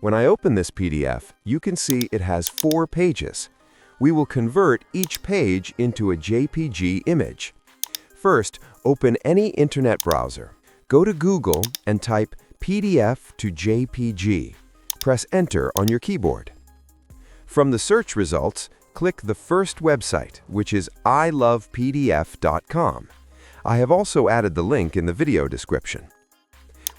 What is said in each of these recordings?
When I open this PDF, you can see it has 4 pages. We will convert each page into a JPG image. First, open any internet browser. Go to Google and type PDF to JPG. Press Enter on your keyboard. From the search results, click the first website, which is ilovepdf.com. I have also added the link in the video description.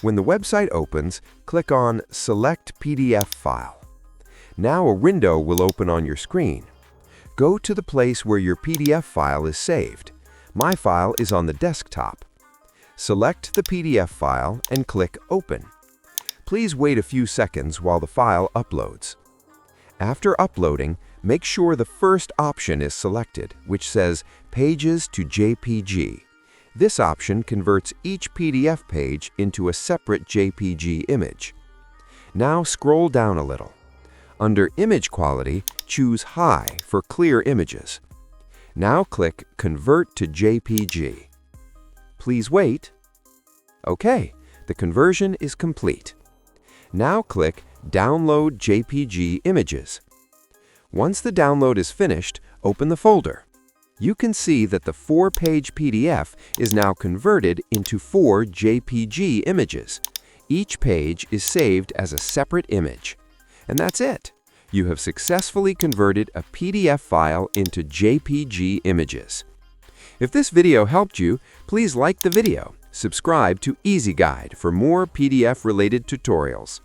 When the website opens, click on Select PDF File. Now a window will open on your screen. Go to the place where your PDF file is saved. My file is on the desktop. Select the PDF file and click Open. Please wait a few seconds while the file uploads. After uploading, make sure the first option is selected, which says Pages to JPG. This option converts each PDF page into a separate JPG image. Now scroll down a little. Under Image Quality, choose High for clear images. Now click Convert to JPG. Please wait. OK, the conversion is complete. Now click Download JPG Images. Once the download is finished, open the folder. You can see that the 4-page PDF is now converted into 4 JPG images. Each page is saved as a separate image. And that's it. You have successfully converted a PDF file into JPG images. If this video helped you, please like the video. Subscribe to Easy Guide for more PDF-related tutorials.